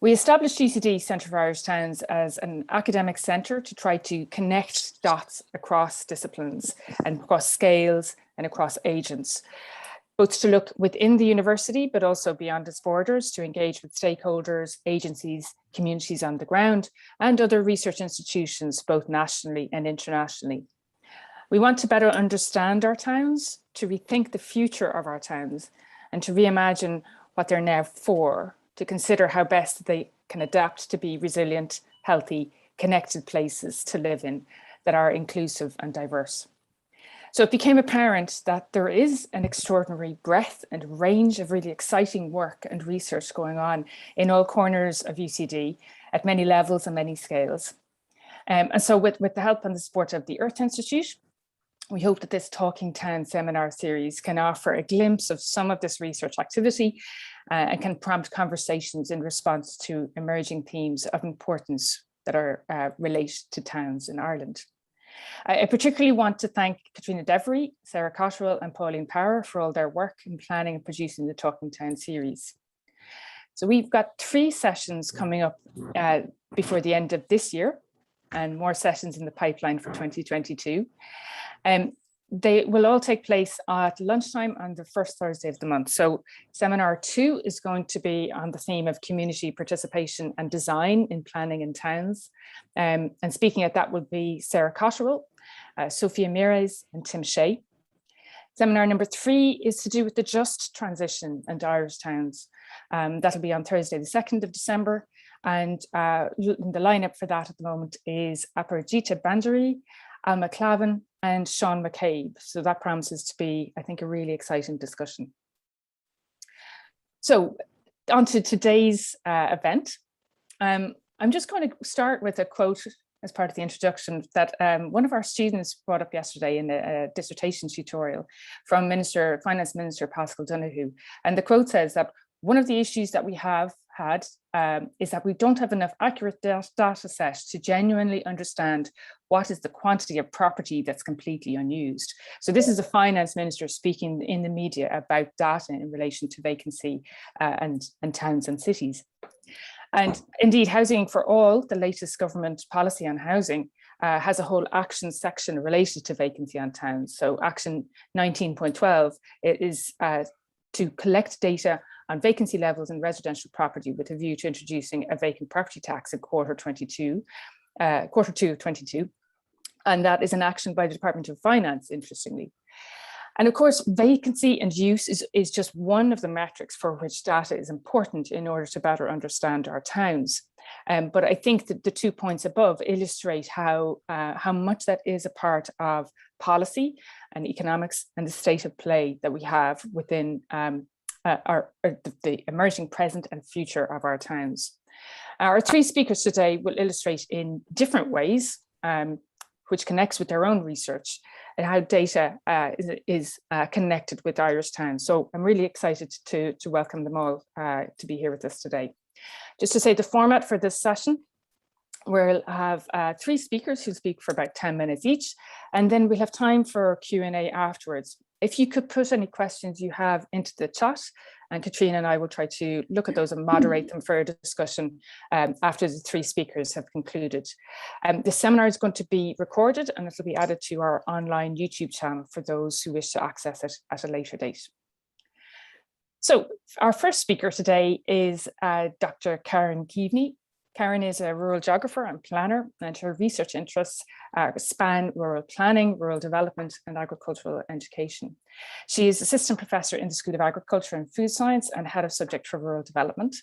We established GCD Centre for Irish Towns as an academic centre to try to connect dots across disciplines and across scales and across agents, both to look within the university, but also beyond its borders to engage with stakeholders, agencies, communities on the ground, and other research institutions, both nationally and internationally. We want to better understand our towns, to rethink the future of our towns, and to reimagine what they're now for, to consider how best they can adapt to be resilient, healthy, connected places to live in that are inclusive and diverse. So it became apparent that there is an extraordinary breadth and range of really exciting work and research going on in all corners of UCD at many levels and many scales. And so with the help and the support of the Earth Institute, we hope that this Talking Town seminar series can offer a glimpse of some of this research activity and can prompt conversations in response to emerging themes of importance that are related to towns in Ireland. I particularly want to thank Katrina Devery, Sarah Cotterill and Pauline Power for all their work in planning and producing the Talking Town series. So we've got 3 sessions coming up before the end of this year and more sessions in the pipeline for 2022. They will all take place at lunchtime on the first Thursday of the month. So seminar 2 is going to be on the theme of community participation and design in planning in towns. And speaking at that will be Sarah Cotterill, Sophia Mires and Tim Shea. Seminar number 3 is to do with the just transition and Irish towns. That'll be on Thursday, the 2nd of December. And the lineup for that at the moment is Aparajita Bandari, Alma Clavin and Sean McCabe. So that promises to be, I think, a really exciting discussion. So on to today's event. I'm just going to start with a quote as part of the introduction that one of our students brought up yesterday in a dissertation tutorial from Finance Minister Pascal Donoghue. And the quote says that one of the issues that we have had is that we don't have enough accurate data set to genuinely understand what is the quantity of property that's completely unused. So this is a finance minister speaking in the media about data in relation to vacancy and towns and cities. And indeed, Housing for All, the latest government policy on housing, has a whole action section related to vacancy on towns. So action 19.12 is to collect data on vacancy levels in residential property with a view to introducing a vacant property tax in quarter 2 of 22. And that is an action by the Department of Finance, interestingly. And of course, vacancy and use is just one of the metrics for which data is important in order to better understand our towns. But I think that the 2 points above illustrate how much that is a part of policy and economics and the state of play that we have within the emerging present and future of our towns. Our 3 speakers today will illustrate in different ways, which connects with their own research and how data is connected with Irish towns. So I'm really excited to welcome them all to be here with us today. Just to say the format for this session, we'll have 3 speakers who speak for about 10 minutes each, and then we'll have time for Q&A afterwards. If you could put any questions you have into the chat, and Katrina and I will try to look at those and moderate them for a discussion after the 3 speakers have concluded. The seminar is going to be recorded and it will be added to our online YouTube channel for those who wish to access it at a later date. So our first speaker today is Dr. Karen Keaveney. Karen is a rural geographer and planner, and her research interests span rural planning, rural development, and agricultural education. She is assistant professor in the School of Agriculture and Food Science and head of subject for rural development.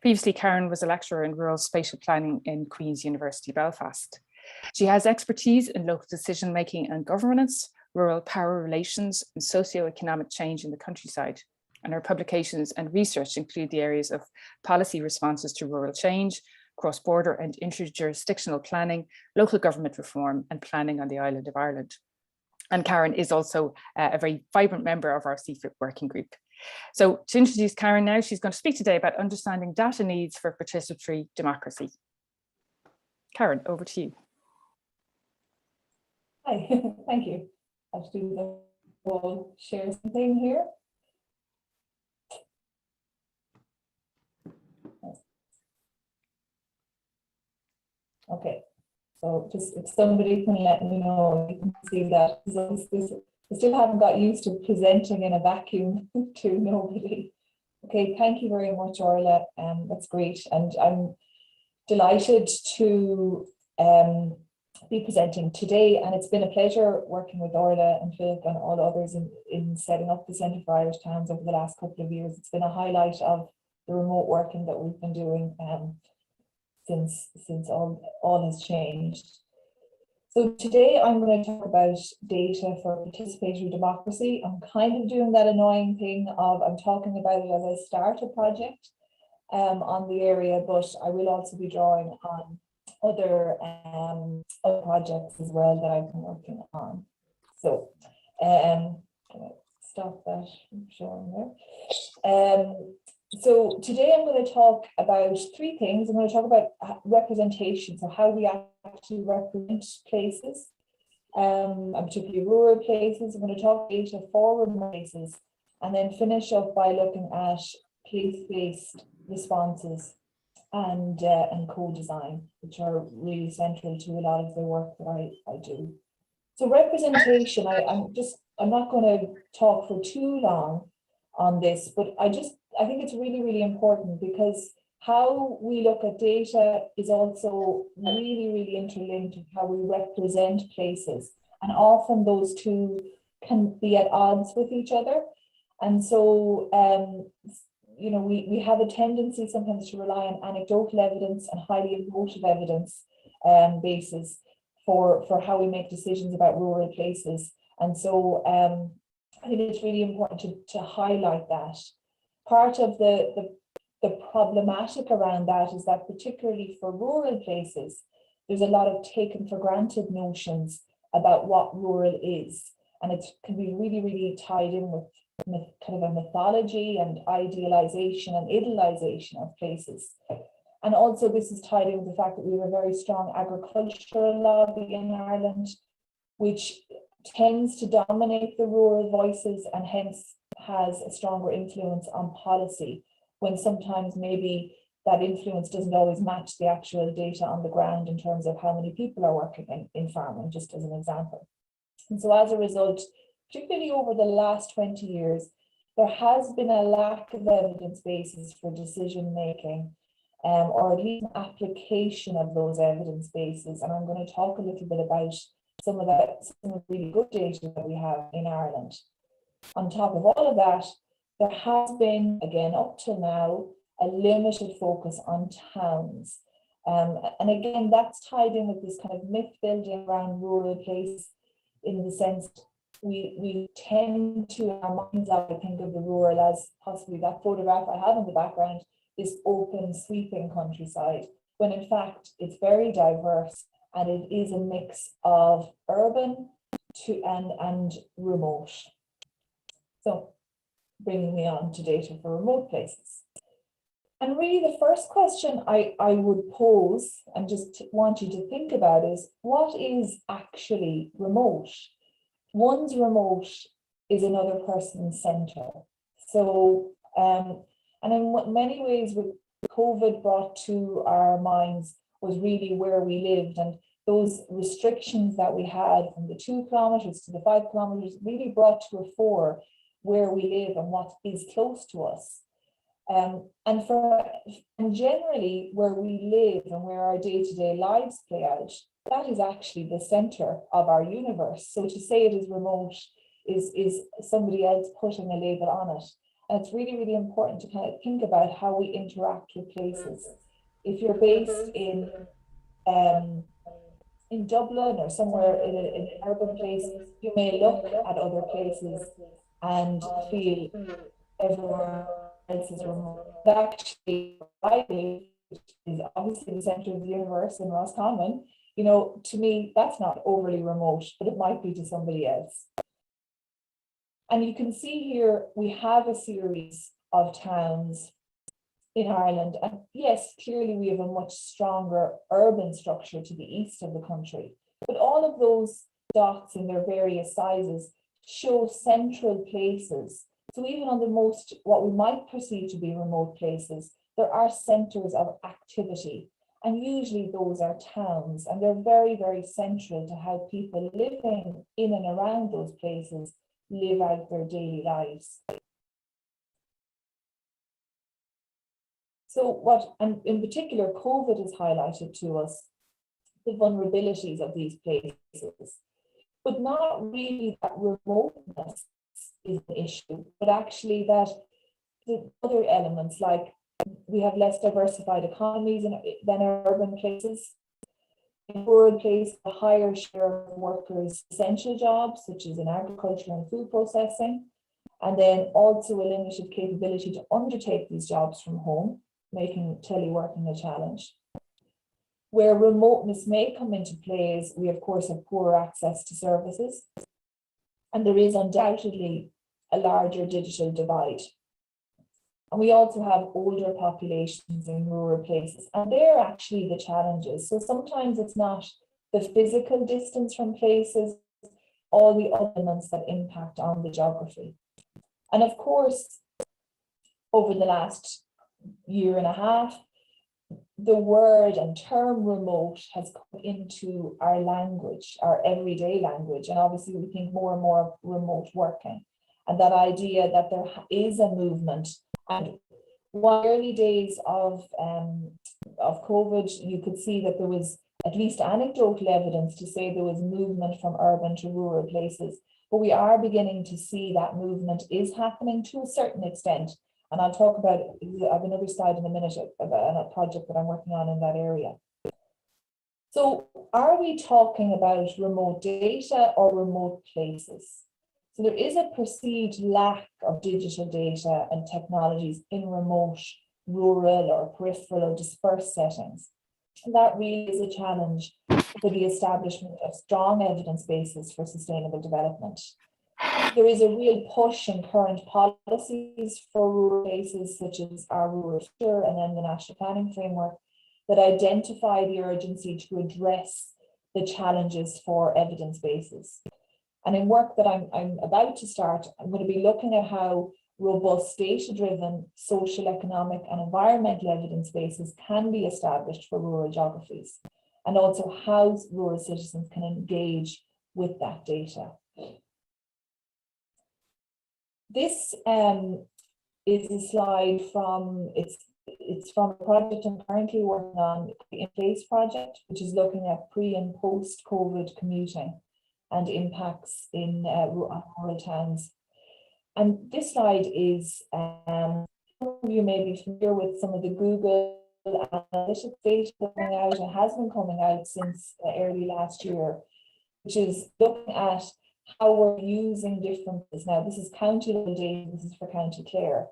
Previously, Karen was a lecturer in rural spatial planning in Queen's University, Belfast. She has expertise in local decision-making and governance, rural power relations, and socio-economic change in the countryside. And her publications and research include the areas of policy responses to rural change, cross-border and interjurisdictional planning, local government reform, and planning on the island of Ireland. And Karen is also a very vibrant member of our CFIP working group. So to introduce Karen now, she's going to speak today about understanding data needs for participatory democracy. Karen, over to you. Hi, thank you. I'll do the whole share thing here. So just if somebody can let me know, you can see that. I still haven't got used to presenting in a vacuum to nobody. Okay, thank you very much, Orla. That's great. And I'm delighted to be presenting today. And it's been a pleasure working with Orla and Philip and all others in setting up the Centre for Irish Towns over the last couple of years. It's been a highlight of the remote working that we've been doing since all has changed. So today I'm going to talk about data for participatory democracy. I'm kind of doing that annoying thing of I'm talking about it as I start a project on the area, but I will also be drawing on other projects as well that I've been working on. So can I stop that from showing there? So today I'm going to talk about three things. I'm going to talk about representation, so how we actually represent places, and particularly rural places. I'm going to talk data for remote places, and then finish up by looking at place-based responses and co-design, which are really central to a lot of the work that I do. So representation, I'm not going to talk for too long on this, but I think it's really, really important because how we look at data is also really, really interlinked with how we represent places. And often those two can be at odds with each other. And so, you know, we have a tendency sometimes to rely on anecdotal evidence and highly emotive evidence basis for how we make decisions about rural places. And so I think it's really important to highlight that. Part of the problematic around that is that particularly for rural places, there's a lot of taken for granted notions about what rural is. And it can be really, really tied in with kind of a mythology and idealization and idealization of places. And also this is tied in with the fact that we have a very strong agricultural lobby in Ireland, which tends to dominate the rural voices and hence has a stronger influence on policy, when sometimes maybe that influence doesn't always match the actual data on the ground in terms of how many people are working in farming, just as an example. And so as a result, particularly over the last 20 years, there has been a lack of evidence bases for decision making, or at least an application of those evidence bases. And I'm going to talk a little bit about some of the really good data that we have in Ireland. On top of all of that, there has been, again, up till now, a limited focus on towns. And again, that's tied in with this kind of myth building around rural places, in the sense we tend to, in our mind's eye, think of the rural as possibly that photograph I have in the background, this open, sweeping countryside, when in fact it's very diverse and it is a mix of urban and remote. So bringing me on to data for remote places. And really the first question I would pose and just want you to think about is, what is actually remote? One's remote is another person's center. So, and in many ways what COVID brought to our minds was really where we lived, and those restrictions that we had from the 2 kilometers to the 5 kilometers really brought to a fore where we live and what is close to us. And generally where we live and where our day-to-day lives play out, that is actually the center of our universe. So to say it is remote is somebody else putting a label on it. And it's really, really important to kind of think about how we interact with places. If you're based in Dublin or somewhere in an urban place, you may look at other places and feel everywhere else is remote. But actually, I live, which is obviously the center of the universe in Roscommon, you know, to me, that's not overly remote, but it might be to somebody else. And you can see here, we have a series of towns in Ireland. And yes, clearly we have a much stronger urban structure to the east of the country. But all of those dots in their various sizes show central places. So even on the what we might perceive to be remote places, there are centers of activity. And usually those are towns, and they're very, very central to how people living in and around those places live out their daily lives. So and in particular, COVID has highlighted to us the vulnerabilities of these places, but not really that remoteness is an issue, but actually that the other elements, like we have less diversified economies than urban places. In rural places, a higher share of workers' essential jobs, such as in agriculture and food processing, and then also a limited capability to undertake these jobs from home, making teleworking a challenge. Where remoteness may come into play is we, of course, have poorer access to services, and there is undoubtedly a larger digital divide. And we also have older populations in rural places, and they're actually the challenges. So sometimes it's not the physical distance from places, all the elements that impact on the geography. And of course, over the last year and a half, the word and term remote has come into our language, our everyday language. And obviously we think more and more of remote working, and that idea that there is a movement. And one early days of COVID, you could see that there was at least anecdotal evidence to say there was movement from urban to rural places. But we are beginning to see that movement is happening to a certain extent. And I'll talk about, I have another slide in a minute about a project that I'm working on in that area. So are we talking about remote data or remote places? So there is a perceived lack of digital data and technologies in remote, rural or peripheral or dispersed settings. And that really is a challenge for the establishment of strong evidence bases for sustainable development. There is a real push in current policies for rural places, such as our rural future and then the national planning framework, that identify the urgency to address the challenges for evidence bases. And in work that I'm about to start, I'm going to be looking at how robust data-driven social, economic and environmental evidence bases can be established for rural geographies, and also how rural citizens can engage with that data. This is a slide from, it's from a project I'm currently working on, the In Place project, which is looking at pre and post-COVID commuting and impacts in rural towns. And this slide is, some of you may be familiar with some of the Google Analytics data coming out. It has been coming out since early last year, which is looking at how we're using different, now this is county level data, this is for County Clare.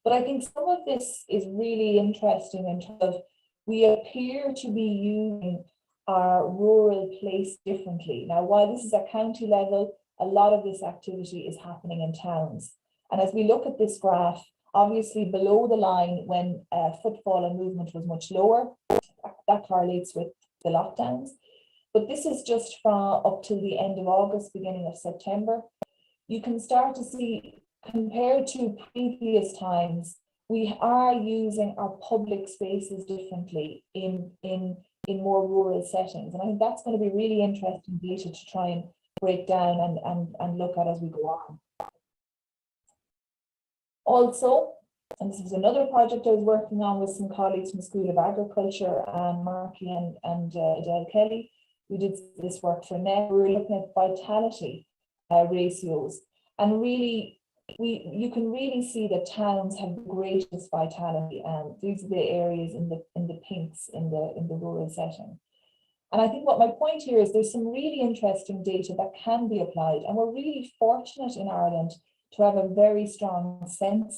But I think some of this is really interesting in terms of we appear to be using our rural place differently. Now, while this is at county level, a lot of this activity is happening in towns. And as we look at this graph, obviously below the line when footfall and movement was much lower, that correlates with the lockdowns. But this is just from up till the end of August, beginning of September. You can start to see, compared to previous times, we are using our public spaces differently in more rural settings. And I think that's going to be really interesting data to try and break down and look at as we go on. Also, and this is another project I was working on with some colleagues from the School of Agriculture, Marky and Adele Kelly. We did this work for NET. We were looking at vitality ratios, and really, you can really see that towns have the greatest vitality, and these are the areas in the pinks in the rural setting. And I think what my point here is there's some really interesting data that can be applied, and we're really fortunate in Ireland to have a very strong sense.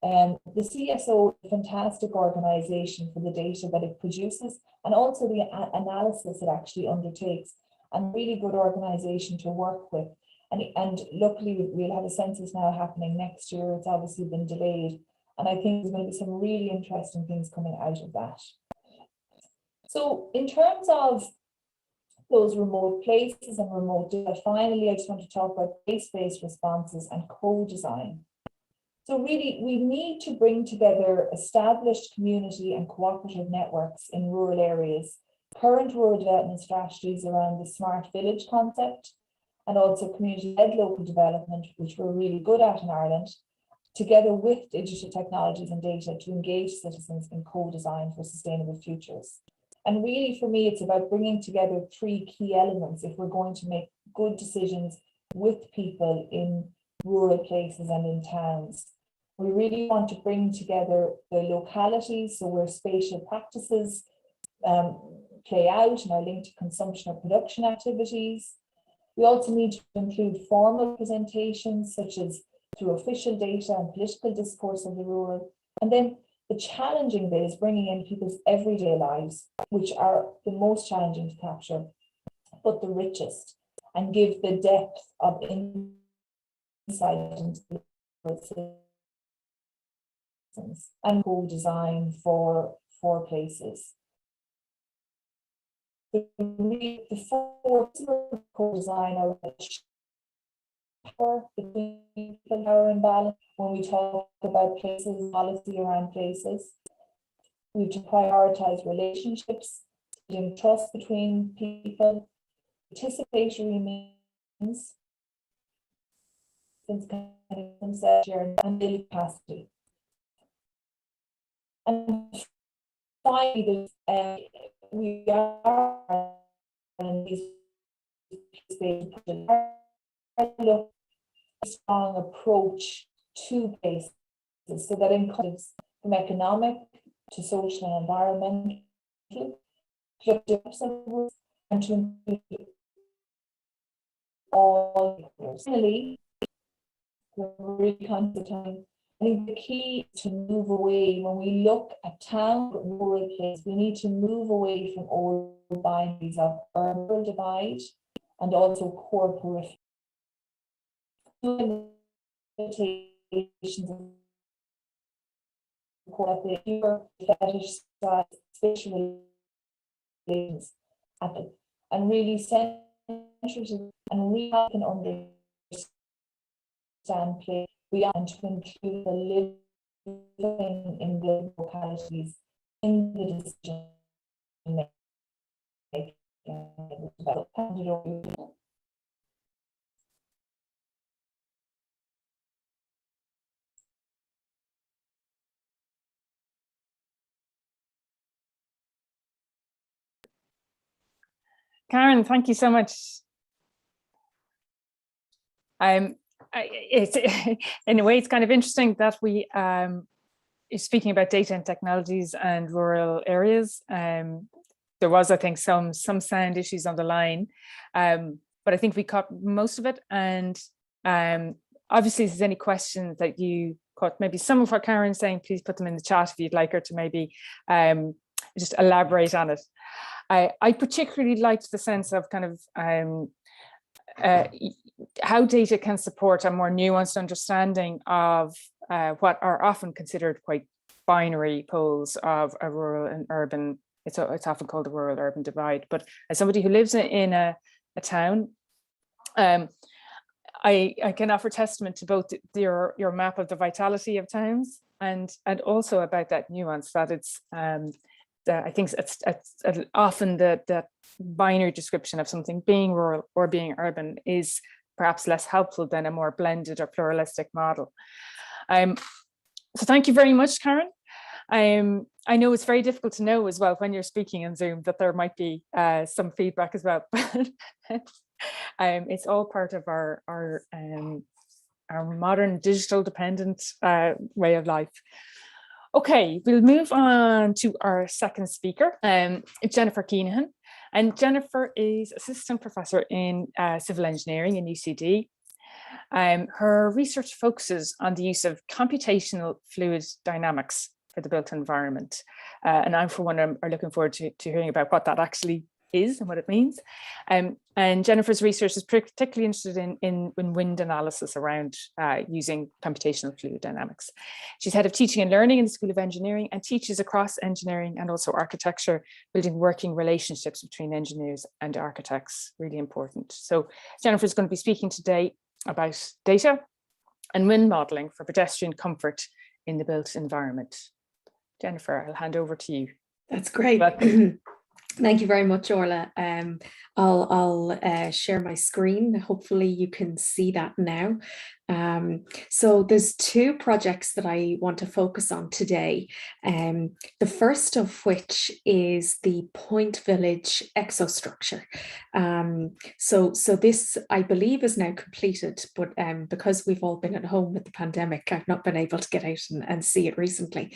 The CSO is a fantastic organisation for the data that it produces, and also the analysis it actually undertakes, and really good organisation to work with. And luckily we'll have a census now happening next year. It's obviously been delayed, and I think there's going to be some really interesting things coming out of that. So in terms of those remote places and remote data, finally I just want to talk about place-based responses and co-design. So really, we need to bring together established community and cooperative networks in rural areas, current rural development strategies around the smart village concept, and also community-led local development, which we're really good at in Ireland, together with digital technologies and data to engage citizens in co-design for sustainable futures. And really, for me, it's about bringing together three key elements if we're going to make good decisions with people in rural places and in towns. We really want to bring together the localities, so where spatial practices play out and are linked to consumption or production activities. We also need to include formal presentations, such as through official data and political discourse of the rural. And then the challenging bit is bringing in people's everyday lives, which are the most challenging to capture, but the richest, and give the depth of insight into the and co-design for places. The four co-design are power between people, power and balance. When we talk about places, policy around places, we have to prioritize relationships, building trust between people, participatory means, and building capacity. And finally, we are in these look a strong approach to places, so that encompasses from economic to social and environmental, and to include all. Finally, we're really conscious of time. I think the key is to move away. When we look at town but rural place, we need to move away from old binaries of urban divide and also core periphery. Limitations of the fetish spatial relations and really central and we can understand play beyond to include the living in the localities in the decision making. Karen, thank you so much. It's in a way, it's kind of interesting that we speaking about data and technologies and rural areas. There was, I think, some sound issues on the line, but I think we caught most of it. And obviously, if there's any questions that you caught, maybe some of what Karen's saying, please put them in the chat if you'd like her to maybe just elaborate on it. I particularly liked the sense of kind of how data can support a more nuanced understanding of what are often considered quite binary poles of a rural and urban. It's often called the rural-urban divide. But as somebody who lives in a town, I can offer testament to both your map of the vitality of towns and also about that nuance that it's. I think it's often that binary description of something being rural or being urban is perhaps less helpful than a more blended or pluralistic model. So thank you very much, Karen. I know it's very difficult to know as well when you're speaking on Zoom that there might be some feedback as well, but it's all part of our modern digital dependent way of life. Okay, we'll move on to our second speaker, Jennifer Keenahan. And Jennifer is assistant professor in civil engineering in UCD. Her research focuses on the use of computational fluid dynamics for the built environment. And I, for one, are looking forward to hearing about what that actually is and what it means. And Jennifer's research is particularly interested in wind analysis around using computational fluid dynamics. She's head of teaching and learning in the School of Engineering and teaches across engineering and also architecture, building working relationships between engineers and architects, really important. So Jennifer is going to be speaking today about data and wind modelling for pedestrian comfort in the built environment. Jennifer, I'll hand over to you. That's great. Welcome. Thank you very much, Orla. I'll share my screen. Hopefully you can see that now. So there's two projects that I want to focus on today. The first of which is the Point Village exostructure. So this, I believe, is now completed, but because we've all been at home with the pandemic, I've not been able to get out and see it recently.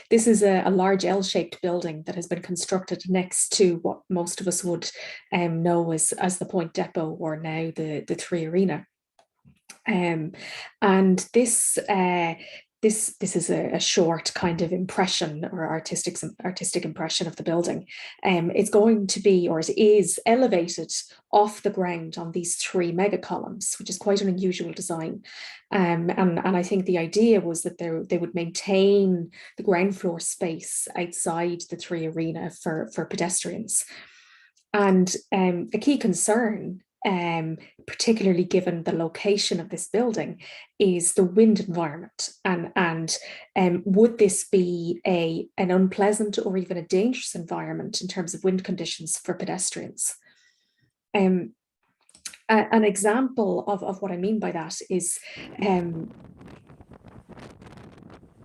This is a large L-shaped building that has been constructed next to what most of us would know as the Point Depot, or now the 3 Arena. And this is a short kind of impression, or artistic impression of the building. It's going to be, or it is, elevated off the ground on these 3 mega columns, which is quite an unusual design. And I think the idea was that they would maintain the ground floor space outside the 3 Arena for pedestrians. And a key concern, particularly given the location of this building, is the wind environment, and would this be an unpleasant or even a dangerous environment in terms of wind conditions for pedestrians? An example of what I mean by that is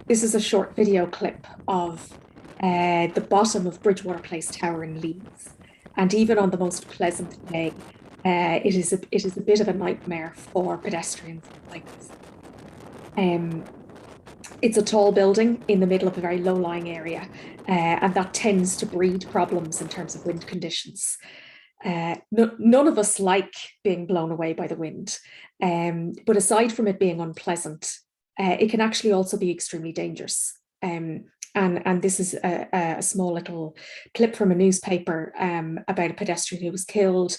this is a short video clip of the bottom of Bridgewater Place Tower in Leeds, and even on the most pleasant day, it is a bit of a nightmare for pedestrians like this. It's a tall building in the middle of a very low-lying area, and that tends to breed problems in terms of wind conditions. None of us like being blown away by the wind, but aside from it being unpleasant, it can actually also be extremely dangerous. And this is a small little clip from a newspaper about a pedestrian who was killed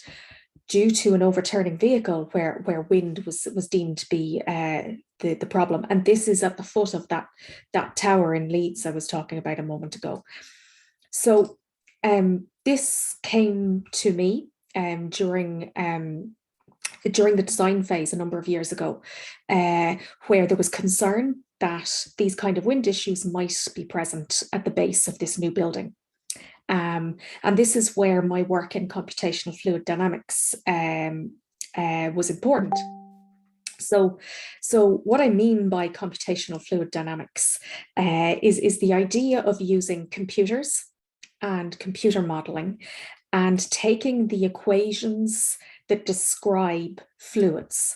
due to an overturning vehicle where wind was deemed to be the problem. And this is at the foot of that tower in Leeds I was talking about a moment ago. So this came to me during the design phase a number of years ago, where there was concern that these kind of wind issues might be present at the base of this new building. And this is where my work in computational fluid dynamics was important. So what I mean by computational fluid dynamics is the idea of using computers and computer modeling and taking the equations that describe fluids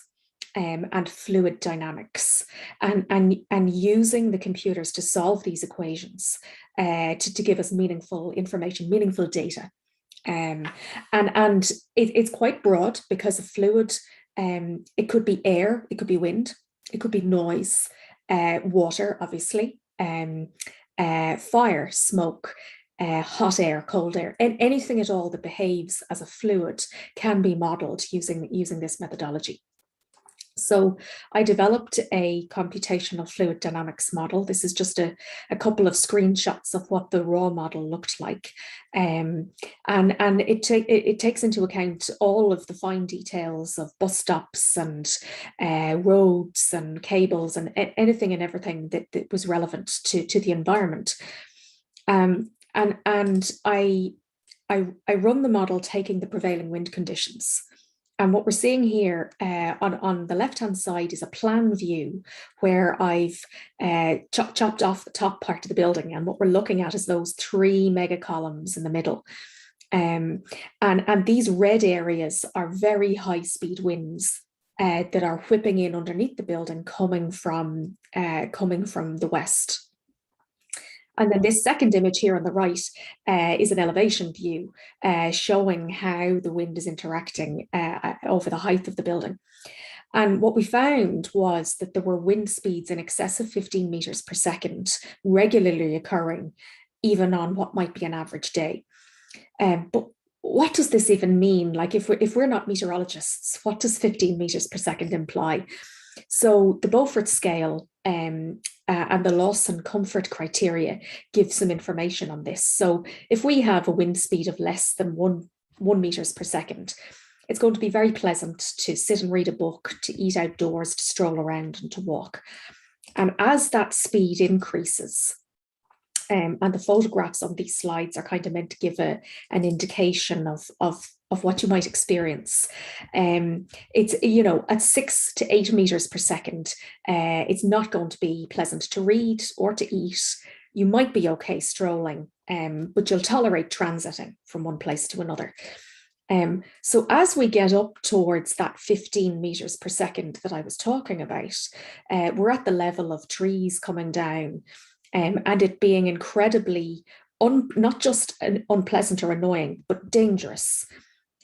and fluid dynamics and using the computers to solve these equations to give us meaningful information, meaningful data. And it's quite broad, because a fluid, it could be air, it could be wind, it could be noise, water, obviously, fire, smoke, hot air, cold air, and anything at all that behaves as a fluid can be modeled using this methodology. So I developed a computational fluid dynamics model. This is just a couple of screenshots of what the raw model looked like. And it takes into account all of the fine details of bus stops and roads and cables and anything and everything that was relevant to the environment. And I run the model taking the prevailing wind conditions. And what we're seeing here on the left-hand side is a plan view where I've chopped off the top part of the building. And what we're looking at is those 3 mega columns in the middle. And these red areas are very high-speed winds that are whipping in underneath the building, coming from the west. And then this second image here on the right is an elevation view showing how the wind is interacting over the height of the building. And what we found was that there were wind speeds in excess of 15 meters per second regularly occurring, even on what might be an average day. But what does this even mean? Like, if we're not meteorologists, what does 15 meters per second imply? So the Beaufort scale and the loss and comfort criteria give some information on this. So if we have a wind speed of less than 1 meters per second, it's going to be very pleasant to sit and read a book, to eat outdoors, to stroll around and to walk. And as that speed increases, and the photographs on these slides are kind of meant to give an indication of what you might experience. It's, you know, at 6 to 8 meters per second, it's not going to be pleasant to read or to eat. You might be okay strolling, but you'll tolerate transiting from one place to another. So as we get up towards that 15 meters per second that I was talking about, we're at the level of trees coming down, and it being incredibly, not just unpleasant or annoying, but dangerous.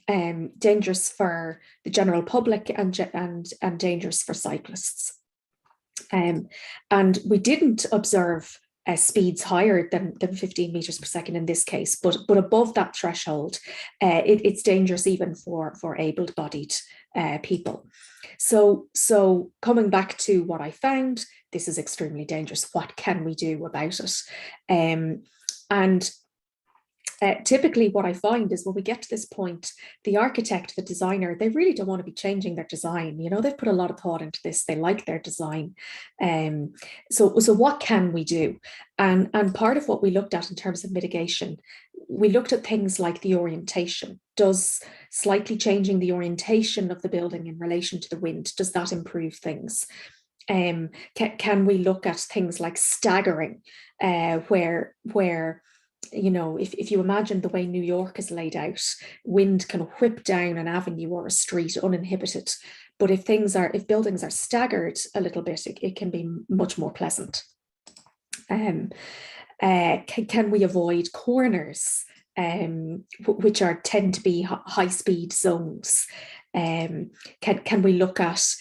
Dangerous for the general public and dangerous for cyclists. And we didn't observe speeds higher than 15 meters per second in this case, but above that threshold, it's dangerous even for able-bodied people. So coming back to what I found, this is extremely dangerous. What can we do about it? Typically what I find is when we get to this point, the architect, the designer, they really don't want to be changing their design. You know, they've put a lot of thought into this. They like their design. So what can we do? And part of what we looked at in terms of mitigation, we looked at things like the orientation. Does slightly changing the orientation of the building in relation to the wind, does that improve things? Can we look at things like staggering, where you know, if you imagine the way New York is laid out, wind can whip down an avenue or a street uninhibited. But if buildings are staggered a little bit, it can be much more pleasant. Can we avoid corners, which tend to be high speed zones? Can we look at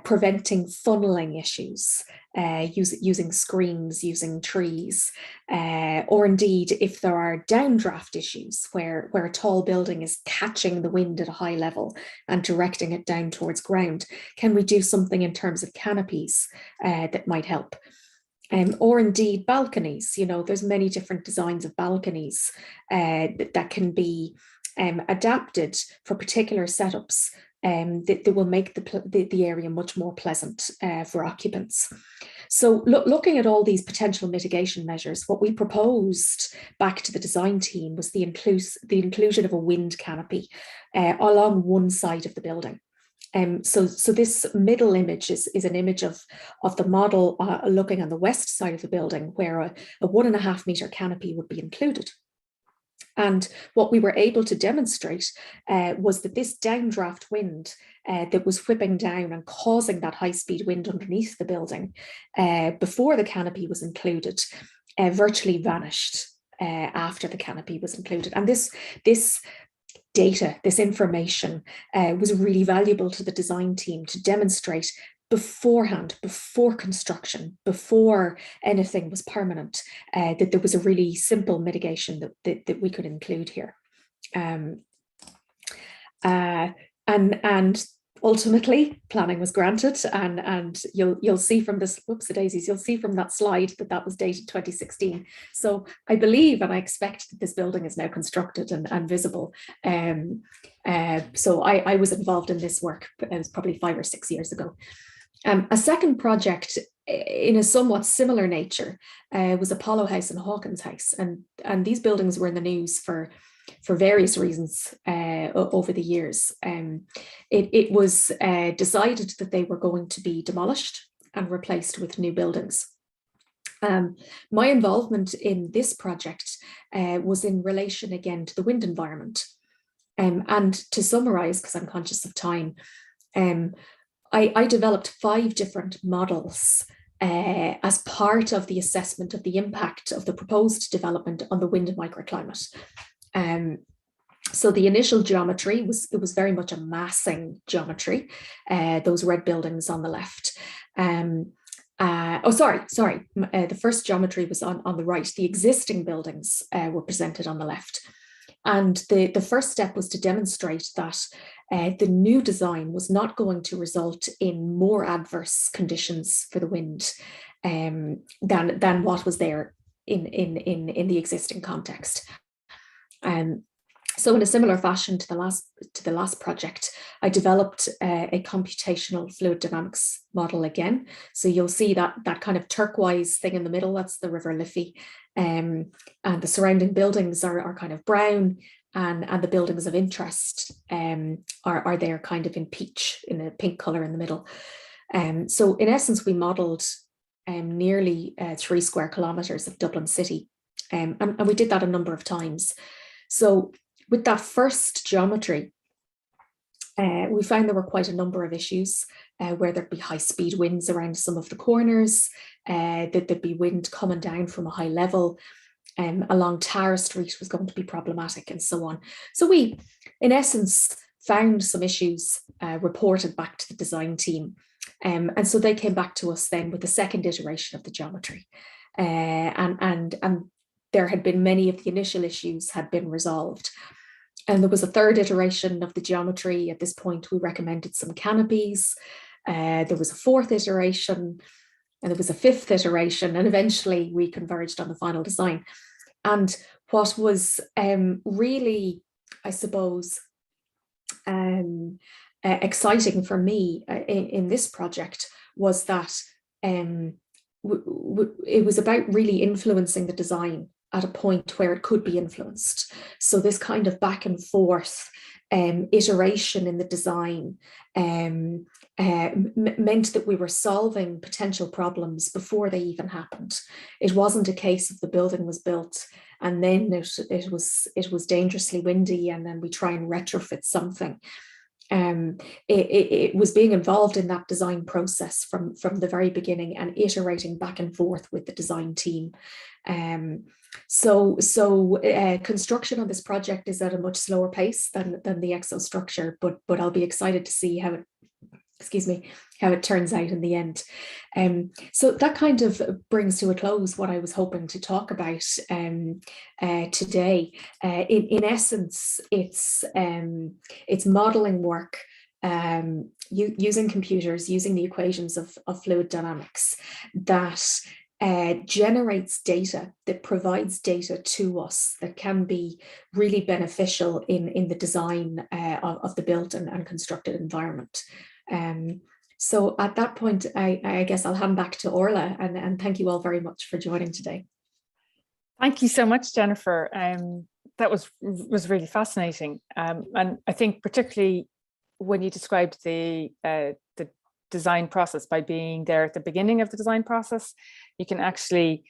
preventing funneling issues, using screens, using trees, or indeed if there are downdraft issues where a tall building is catching the wind at a high level and directing it down towards ground, can we do something in terms of canopies that might help? Or indeed balconies. You know, there's many different designs of balconies that can be adapted for particular setups that will make the area much more pleasant for occupants. So looking at all these potential mitigation measures, what we proposed back to the design team was the inclusion of a wind canopy along one side of the building. So this middle image is an image of the model looking on the west side of the building, where a 1.5 meter canopy would be included. And what we were able to demonstrate was that this downdraft wind that was whipping down and causing that high-speed wind underneath the building before the canopy was included virtually vanished after the canopy was included. And this data, this information was really valuable to the design team to demonstrate beforehand, before construction, before anything was permanent, that there was a really simple mitigation that we could include here. And ultimately planning was granted, and you'll see from this, whoops daisies, you'll see from that slide that was dated 2016. So I believe and I expect that this building is now constructed and visible. So I was involved in this work, it was probably 5 or 6 years ago. A second project in a somewhat similar nature was Apollo House and Hawkins House, and these buildings were in the news for various reasons over the years. It was decided that they were going to be demolished and replaced with new buildings. My involvement in this project was in relation again to the wind environment. And to summarize, because I'm conscious of time, I developed 5 different models as part of the assessment of the impact of the proposed development on the wind microclimate. So the initial geometry was very much a massing geometry, those red buildings on the left. The first geometry was on the right. The existing buildings were presented on the left. And the first step was to demonstrate that the new design was not going to result in more adverse conditions for the wind than what was there in the existing context. So in a similar fashion to the last project, I developed a computational fluid dynamics model again. So you'll see that kind of turquoise thing in the middle, that's the River Liffey. And the surrounding buildings are kind of brown, and the buildings of interest are there kind of in peach, in a pink color in the middle. So in essence, we modeled nearly 3 square kilometers of Dublin City. And we did that a number of times. So with that first geometry, we found there were quite a number of issues where there'd be high speed winds around some of the corners, that there'd be wind coming down from a high level, along Tara Street was going to be problematic, and so on. So we, in essence, found some issues, reported back to the design team. And so they came back to us then with the second iteration of the geometry. And there had been many of the initial issues had been resolved. And there was a third iteration of the geometry. At this point, we recommended some canopies. There was a fourth iteration, and there was a fifth iteration, and eventually we converged on the final design. And what was really, I suppose, exciting for me in this project was that it was about really influencing the design at a point where it could be influenced. So this kind of back and forth iteration in the design meant that we were solving potential problems before they even happened. It wasn't a case of the building was built and then it was dangerously windy and then we try and retrofit something. It was being involved in that design process from the very beginning and iterating back and forth with the design team. So construction on this project is at a much slower pace than the exostructure, but I'll be excited to see how it turns out in the end. So that kind of brings to a close what I was hoping to talk about today. In essence, it's modeling work using computers, using the equations of fluid dynamics that generates data, that provides data to us that can be really beneficial in the design of the built and constructed environment. So at that point, I guess I'll hand back to Orla, and thank you all very much for joining today. Thank you so much, Jennifer. That was really fascinating. And I think particularly when you described the design process by being there at the beginning of the design process, you can actually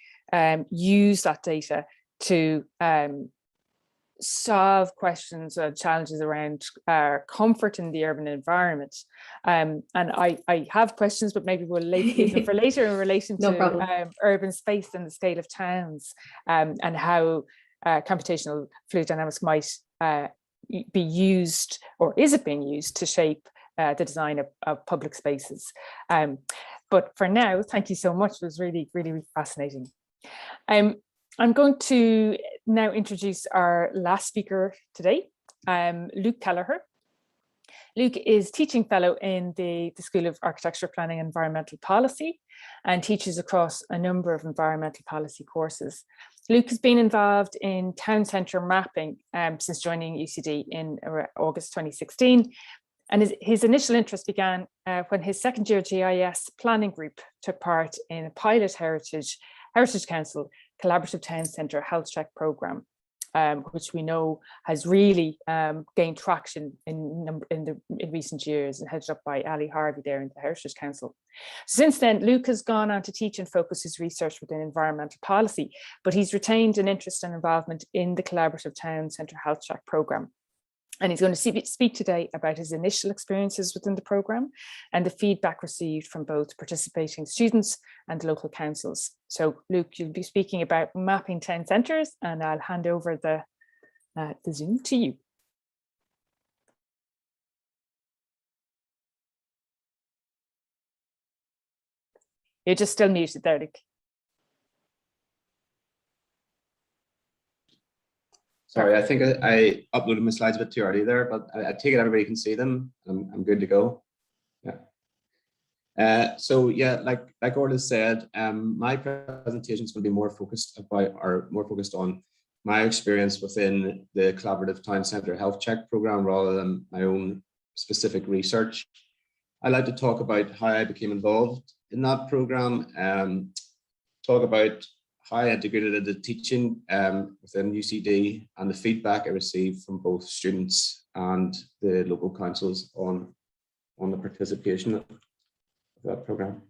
use that data to solve questions or challenges around comfort in the urban environment. And I have questions, but maybe we'll leave them for later in relation to urban space and the scale of towns, and how computational fluid dynamics might be used, or is it being used, to shape the design of public spaces. But for now, thank you so much. It was really, really, really fascinating. I'm going to now introduce our last speaker today, Luke Kelleher. Luke is teaching fellow in the School of Architecture, Planning and Environmental Policy, and teaches across a number of environmental policy courses. Luke has been involved in town centre mapping since joining UCD in August 2016. And his initial interest began when his second year GIS planning group took part in a pilot Heritage Council Collaborative Town Centre Health Check programme, which we know has really gained traction in recent years, and headed up by Ali Harvey there in the Heritage Council. Since then, Luke has gone on to teach and focus his research within environmental policy, but he's retained an interest and involvement in the Collaborative Town Centre Health Check programme. And he's going to speak today about his initial experiences within the programme and the feedback received from both participating students and local councils. So Luke, you'll be speaking about mapping town centres, and I'll hand over the Zoom to you. You're just still muted there, Luke. Sorry, I think I uploaded my slides a bit too early there, but I take it everybody can see them. I'm good to go. Yeah. So yeah, like Orla said, my presentation is going to be more focused on my experience within the Collaborative Town Centre Health Check programme rather than my own specific research. I'd like to talk about how I became involved in that programme, talk about how I integrated into teaching within UCD and the feedback I received from both students and the local councils on the participation of that programme.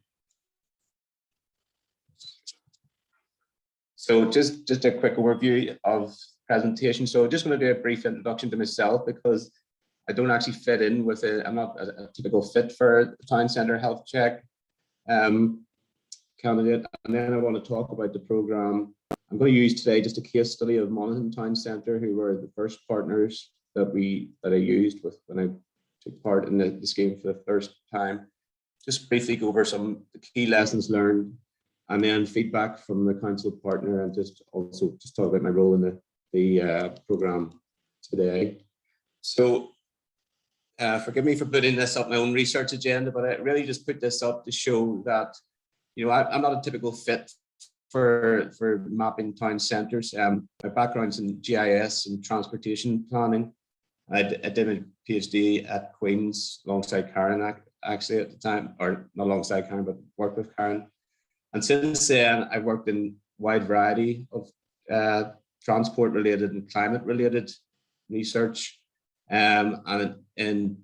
So just a quick overview of presentation. So just going to do a brief introduction to myself because I don't actually fit in with it. I'm not a typical fit for the Town Centre Health Check candidate. And then I want to talk about the programme. I'm going to use today just a case study of Monaghan Town Centre, who were the first partners that I used with when I took part in the scheme for the first time. Just briefly go over some of the key lessons learned, and then feedback from the council partner, and just talk about my role in the programme today. So forgive me for putting this up my own research agenda, but I really just put this up to show that, you know, I'm not a typical fit for mapping town centres. My background's in GIS and transportation planning. I did a PhD at Queen's alongside Karen, actually at the time, or not alongside Karen, but worked with Karen. And since then, I've worked in a wide variety of transport-related and climate-related research. And in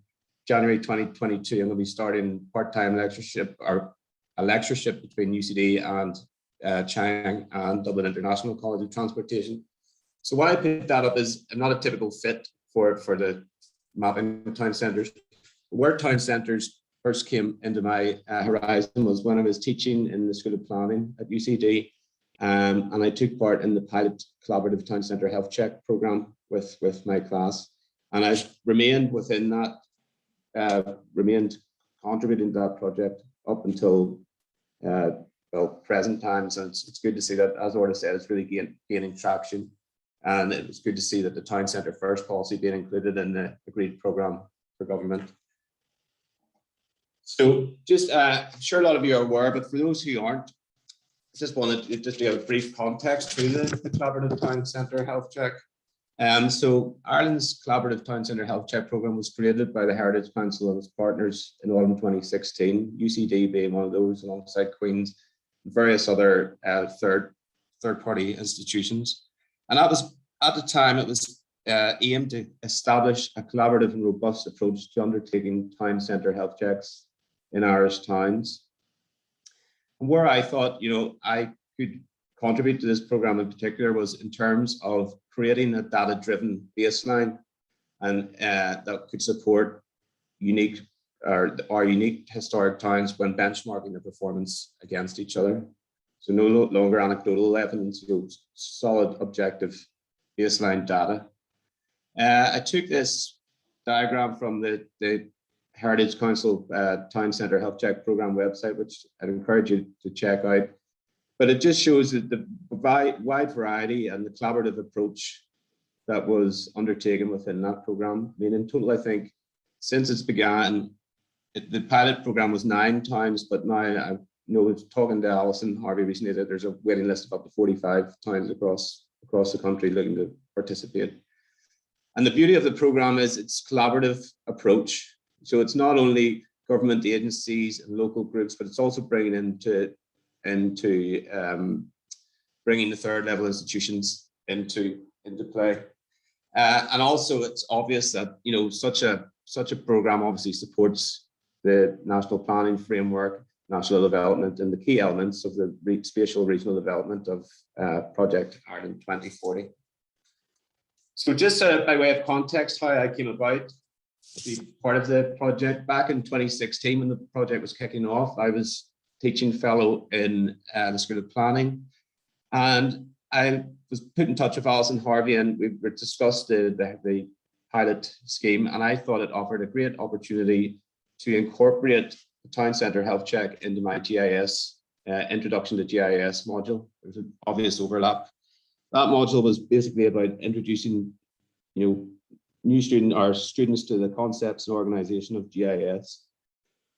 January 2022, I'm going to be starting part-time lectureship, or a lectureship between UCD and Chang and Dublin International College of Transportation. So why I picked that up is I'm not a typical fit for the mapping town centres. Where town centres first came into my horizon was when I was teaching in the School of Planning at UCD, and I took part in the pilot Collaborative Town Centre Health Check programme with my class, and I've remained within that, remained contributing to that project up until present times, and it's good to see that, as Orla said, it's really gaining traction. And it was good to see that the Town Centre First policy being included in the agreed programme for government. So just, I'm sure a lot of you are aware, but for those who aren't, I just wanted to just give a brief context to the Collaborative Town Centre Health Check. So Ireland's Collaborative Town Centre Health Check programme was created by the Heritage Council and its partners in autumn 2016, UCD being one of those alongside Queen's and various other third-party institutions. And that was, at the time, it was aimed to establish a collaborative and robust approach to undertaking town centre health checks in Irish towns. And where I thought, you know, I could contribute to this programme in particular was in terms of creating a data-driven baseline and that could support our unique historic towns when benchmarking their performance against each other. So no longer anecdotal evidence, solid objective baseline data. I took this diagram from the Heritage Council Town Centre Health Check programme website, which I'd encourage you to check out. But it just shows that the wide variety and the collaborative approach that was undertaken within that programme. I mean, in total, I think since it's began, the pilot programme was 9 times, but now I know, talking to Alison Harvey recently, that there's a waiting list of up to 45 towns across the country looking to participate. And the beauty of the programme is its collaborative approach. So it's not only government agencies and local groups, but it's also bringing into bringing the third level institutions into play. And also it's obvious that, you know, such a programme obviously supports the national planning framework, national development, and the key elements of the spatial regional development of Project Ireland 2040. So just by way of context, how I came about to be part of the project, back in 2016 when the project was kicking off, I was teaching fellow in the School of Planning, and I was put in touch with Alison Harvey, and we discussed the pilot scheme, and I thought it offered a great opportunity to incorporate the Town Centre Health Check into my GIS introduction to GIS module. There's an obvious overlap. That module was basically about introducing, you know, new students to the concepts and organization of GIS.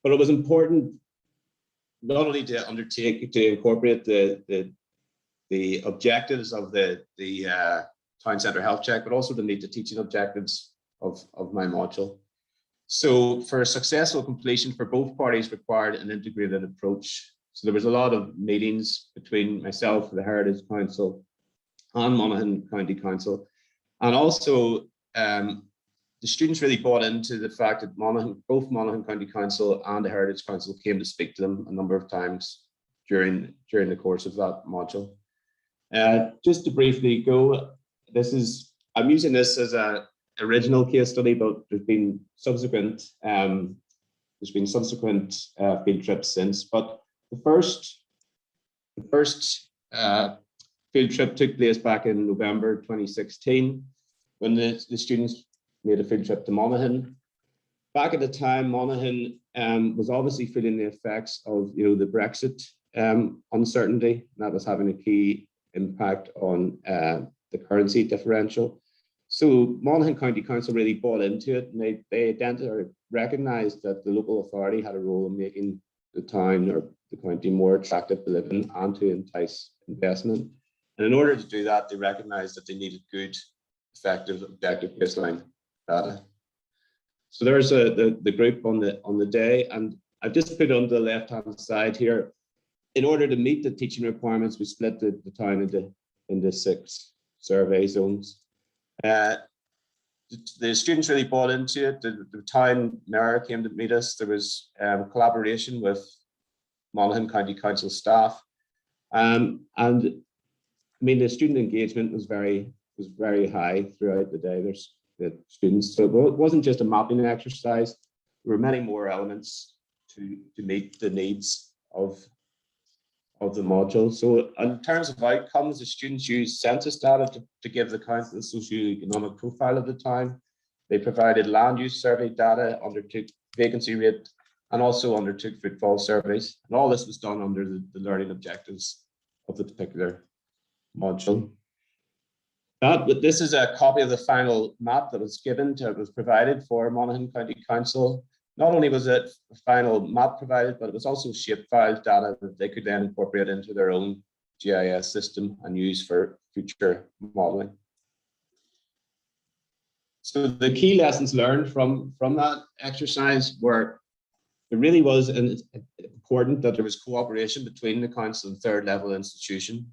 But it was important not only to incorporate the objectives of the town centre health check, but also to meet the teaching objectives of my module. So for successful completion for both parties required an integrated approach. So there was a lot of meetings between myself, the Heritage Council, and Monaghan County Council. And also the students really bought into the fact that both Monaghan County Council and the Heritage Council came to speak to them a number of times during the course of that module. Just to briefly go, I'm using this as an original case study, but there's been subsequent field trips since. But the first field trip took place back in November 2016, when the students made a field trip to Monaghan. Back at the time, Monaghan was obviously feeling the effects of the Brexit uncertainty. That was having a key impact on the currency differential. So Monaghan County Council really bought into it, and they identified or recognised that the local authority had a role in making the town or the county more attractive to live in and to entice investment. And in order to do that, they recognised that they needed good, effective, objective baseline data. So there's the group on the day, and I've just put on the left-hand side here. In order to meet the teaching requirements, we split the town into 6 survey zones. The students really bought into it. The town mayor came to meet us. There was collaboration with Monaghan County Council staff, and I mean the student engagement was very high throughout the day. There's the students, so it wasn't just a mapping exercise. There were many more elements to meet the needs of the module. So in terms of outcomes, the students used census data to give the council the socio-economic profile of the town. They provided land use survey data, undertook vacancy rate, and also undertook footfall surveys. And all this was done under the learning objectives of the particular module. This is a copy of the final map that was provided for Monaghan County Council. Not only was it a final map provided, but it was also shapefile data that they could then incorporate into their own GIS system and use for future modelling. So the key lessons learned from that exercise were it really was important that there was cooperation between the council and third level institution.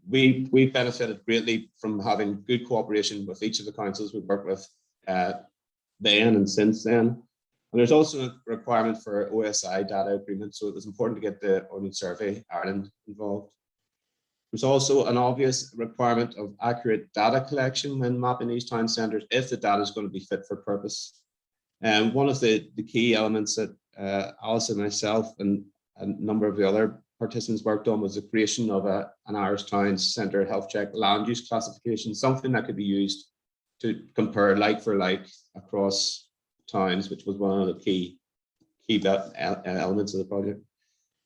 We benefited greatly from having good cooperation with each of the councils we worked with then and since then. And there's also a requirement for OSI data agreement, so it was important to get the Ordnance Survey Ireland involved. There's also an obvious requirement of accurate data collection when mapping these town centres if the data is going to be fit for purpose. And one of the key elements that Alison, myself, and a number of the other participants worked on was the creation of an Irish Town Centre Health Check land use classification, something that could be used to compare like for like across towns, which was one of the key elements of the project.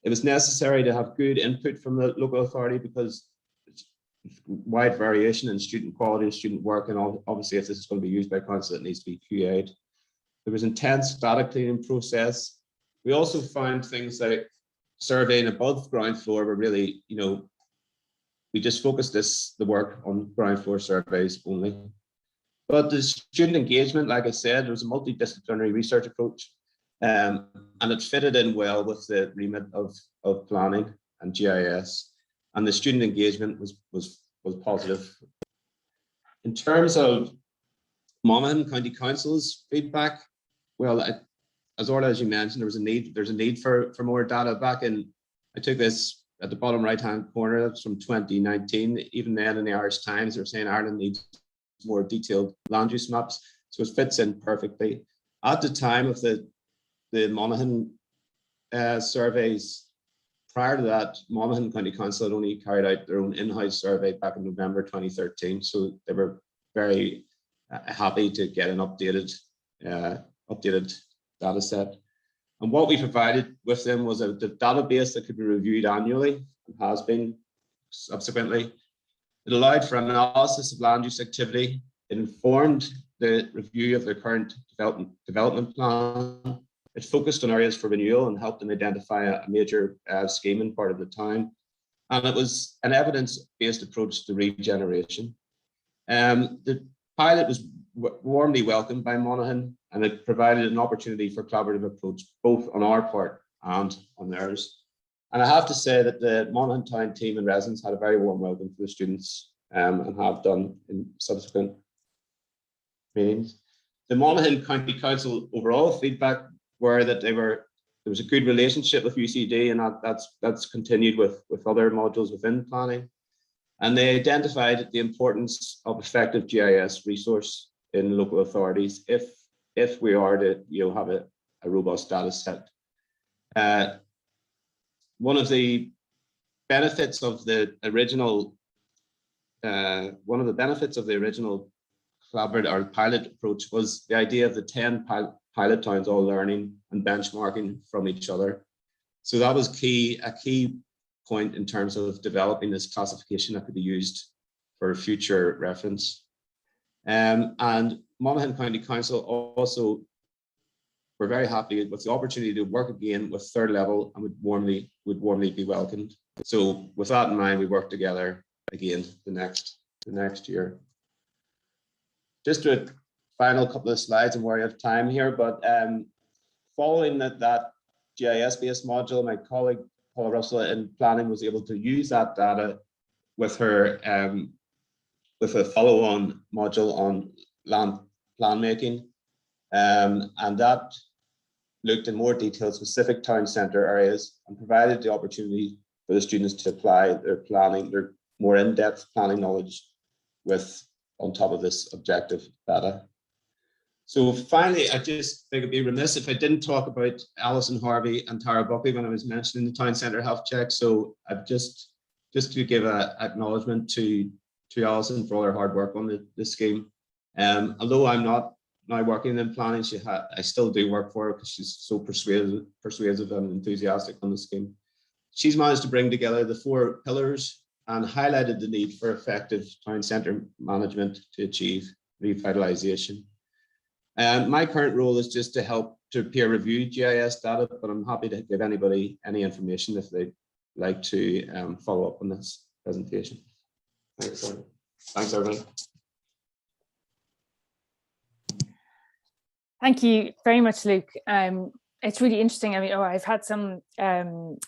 It was necessary to have good input from the local authority because it's wide variation in student quality and student work, and obviously if this is going to be used by council, it needs to be QA'd. There was intense data cleaning process. We also found things like surveying above ground floor were really, we just focused the work on ground floor surveys only. But the student engagement, like I said, there was a multidisciplinary research approach, and it fitted in well with the remit of planning and GIS, and the student engagement was positive. In terms of Monaghan County Council's feedback, well, as you mentioned, there's a need for more data. I took this at the bottom right-hand corner, that's from 2019. Even then in the Irish Times, they were saying Ireland needs more detailed land use maps. So it fits in perfectly. At the time of the Monaghan surveys, prior to that, Monaghan County Council had only carried out their own in-house survey back in November 2013. So they were very happy to get an updated data set. And what we provided with them was a database that could be reviewed annually, and has been subsequently. It allowed for analysis of land use activity. It informed the review of their current development plan. It focused on areas for renewal and helped them identify a major scheme in part of the town. And it was an evidence-based approach to regeneration. The pilot was warmly welcomed by Monaghan, and it provided an opportunity for collaborative approach, both on our part and on theirs. And I have to say that the Monaghan Town team and residents had a very warm welcome for the students, and have done in subsequent meetings. The Monaghan County Council overall feedback were that there was a good relationship with UCD, and that's continued with other modules within planning. And they identified the importance of effective GIS resource in local authorities if we are to have a robust data set. One of the benefits of the original collaborative or pilot approach was the idea of the 10 pilot towns all learning and benchmarking from each other. So that was a key point in terms of developing this classification that could be used for future reference. And Monaghan County Council also were very happy with the opportunity to work again with third level, and would warmly be welcomed. So with that in mind, we worked together again the next year. Just a final couple of slides, and we're out of time here, but following that GIS-based module, my colleague Paula Russell in planning was able to use that data with her with a follow-on module on land plan making, and that looked in more detail specific town centre areas and provided the opportunity for the students to apply their more in-depth planning knowledge on top of this objective data. So finally, I just think it'd be remiss if I didn't talk about Alison Harvey and Tara Buckley when I was mentioning the town centre health check. So I've just to give an acknowledgement to Alison for all her hard work on this scheme. Although I'm not now working in planning, I still do work for her because she's so persuasive and enthusiastic on the scheme. She's managed to bring together the 4 pillars and highlighted the need for effective town centre management to achieve revitalisation. My current role is just to help to peer review GIS data, but I'm happy to give anybody any information if they'd like to follow up on this presentation. Thanks, everybody. Thank you very much, Luke. It's really interesting. I mean, I've had some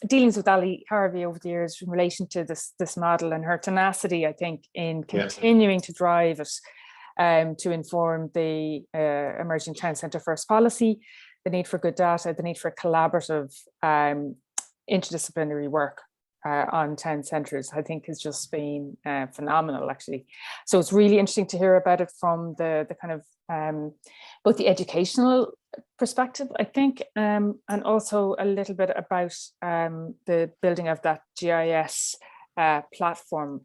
dealings with Ali Harvey over the years in relation to this model, and her tenacity, I think, in continuing to drive it to inform the emerging town centre first policy, the need for good data, the need for collaborative interdisciplinary work on town centres, I think has just been phenomenal, actually. So it's really interesting to hear about it from the kind of both the educational perspective, I think, and also a little bit about the building of that GIS platform.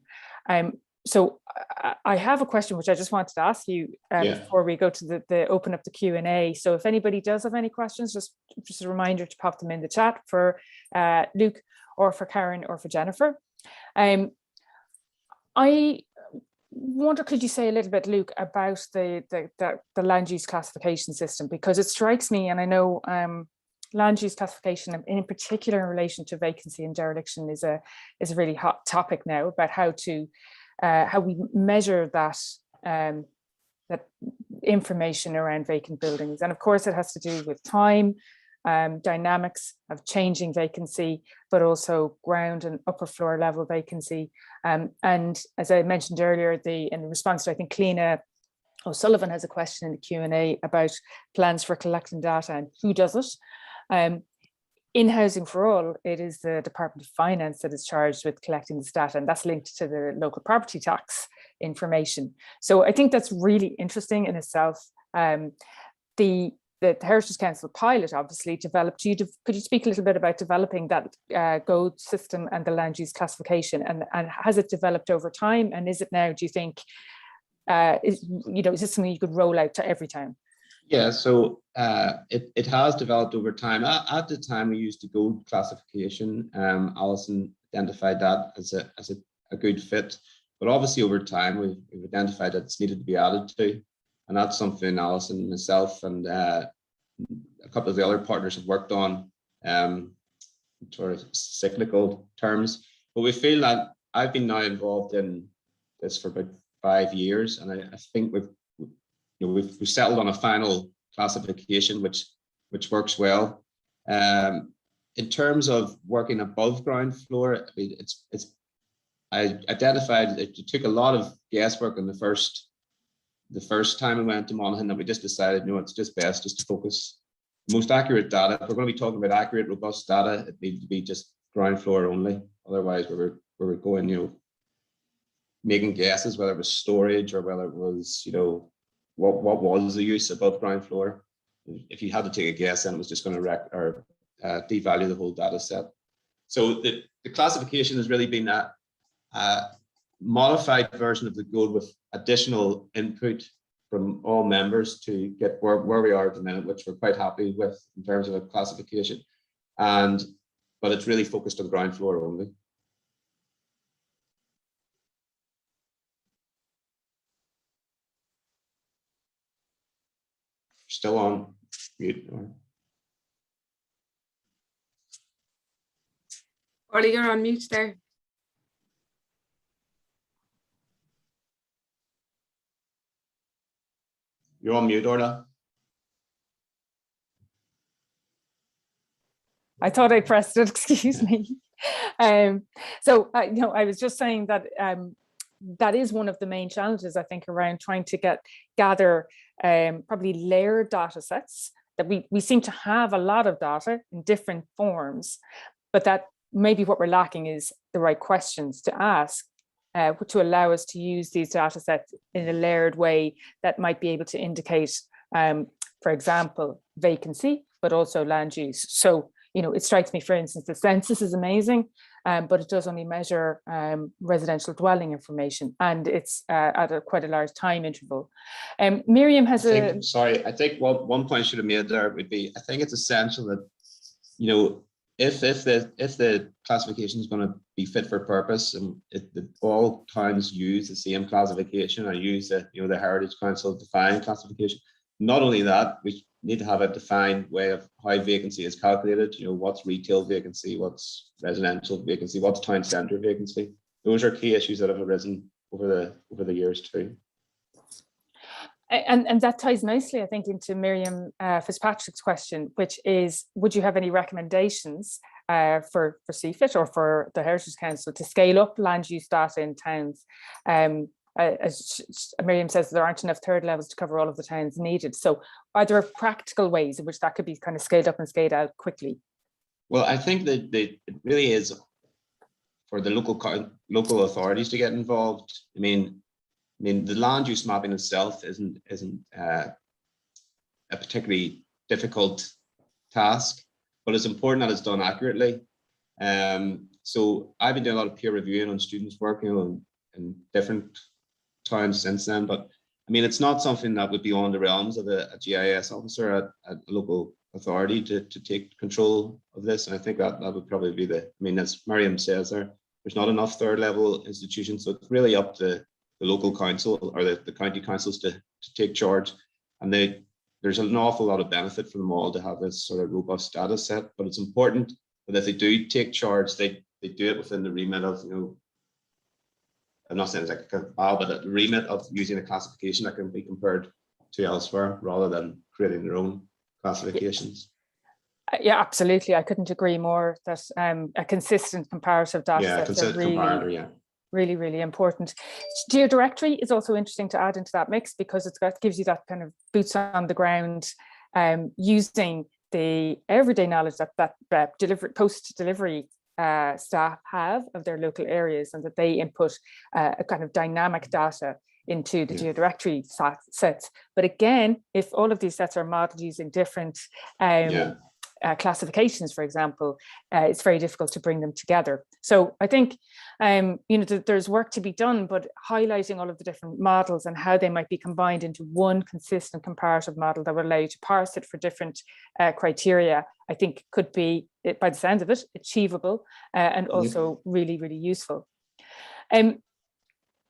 So I have a question which I just wanted to ask you before we go to the open up the Q&A. So if anybody does have any questions, just a reminder to pop them in the chat for Luke or for Karen or for Jennifer. I wonder, could you say a little bit, Luke, about the land use classification system? Because it strikes me, and I know land use classification, in particular in relation to vacancy and dereliction, is a really hot topic now, about how we measure that that information around vacant buildings. And of course, it has to do with time, dynamics of changing vacancy, but also ground and upper floor level vacancy. And as I mentioned earlier, in response to, I think, Cleena O'Sullivan has a question in the Q&A about plans for collecting data and who does it. In Housing for All, it is the Department of Finance that is charged with collecting this data, and that's linked to the local property tax information. So I think that's really interesting in itself. The Heritage Council pilot obviously developed. Could you speak a little bit about developing that GOAD system and the land use classification, and has it developed over time? And is it now, do you think, is this something you could roll out to every town? Yeah, so it has developed over time. At the time we used the GOAD classification, Alison identified that as a good fit, but obviously over time we've identified that it's needed to be added to, and that's something Alison, myself, and a couple of the other partners have worked on, sort of cyclical terms. But we feel that I've been now involved in this for about 5 years, and I think we've settled on a final classification which works well. In terms of working above ground floor, I mean, I identified it took a lot of guesswork in the first time I went to Monaghan, that we just decided, it's just best just to focus most accurate data. If we're going to be talking about accurate, robust data, it needs to be just ground floor only. Otherwise, we were going, making guesses whether it was storage or whether it was, what was the use above ground floor. If you had to take a guess, then it was just going to devalue the whole data set. So the classification has really been a modified version of the goal with additional input from all members to get where we are at the minute, which we're quite happy with in terms of a classification. But it's really focused on ground floor only. Still on mute. Orly, you're on mute there. You're on mute, Orla. I thought I pressed it, excuse me. I was just saying that that is one of the main challenges, I think, around trying to gather probably layered data sets, that we seem to have a lot of data in different forms, but that maybe what we're lacking is the right questions to ask to allow us to use these data sets in a layered way that might be able to indicate, for example, vacancy, but also land use. So, it strikes me, for instance, the census is amazing, but it does only measure residential dwelling information, and it's at quite a large time interval. Miriam has I think one point I should have made there would be, I think it's essential that, if the classification is going to be fit for purpose, and all towns use the same classification or use the Heritage Council defined classification, not only that, we need to have a defined way of how vacancy is calculated. What's retail vacancy, what's residential vacancy, what's town centre vacancy. Those are key issues that have arisen over the years too. And that ties nicely, I think, into Miriam Fitzpatrick's question, which is, would you have any recommendations for CFIT or for the Heritage Council to scale up land use data in towns? As Miriam says, there aren't enough third levels to cover all of the towns needed. So are there practical ways in which that could be kind of scaled up and scaled out quickly? Well, I think that it really is for the local authorities to get involved. I mean, the land use mapping itself isn't a particularly difficult task, but it's important that it's done accurately. So I've been doing a lot of peer reviewing on students working in different towns since then, but I mean, it's not something that would be on the realms of a GIS officer at a local authority to take control of this. And I think that would probably be as Miriam says there's not enough third level institutions, so it's really up to the local council or the county councils to take charge. And there's an awful lot of benefit for them all to have this sort of robust data set, but it's important that if they do take charge, they do it within the remit of, I'm not saying it's like but the remit of using a classification that can be compared to elsewhere rather than creating their own classifications. Yeah, absolutely. I couldn't agree more that a consistent comparative data sets are really, really important. Geodirectory is also interesting to add into that mix because gives you that kind of boots on the ground, using the everyday knowledge that post-delivery staff have of their local areas, and that they input a kind of dynamic data into the geodirectory sets. But again, if all of these sets are modeled using different classifications, for example, it's very difficult to bring them together. So I think there's work to be done, but highlighting all of the different models and how they might be combined into one consistent comparative model that will allow you to parse it for different criteria, I think could be, by the sound of it, achievable and also really, really useful.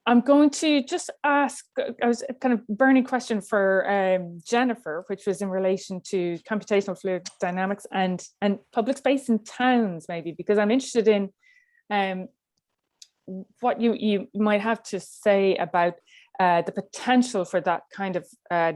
I'm going to just ask, I was kind of burning question for Jennifer, which was in relation to computational fluid dynamics and public space in towns, maybe, because I'm interested in what you might have to say about the potential for that kind of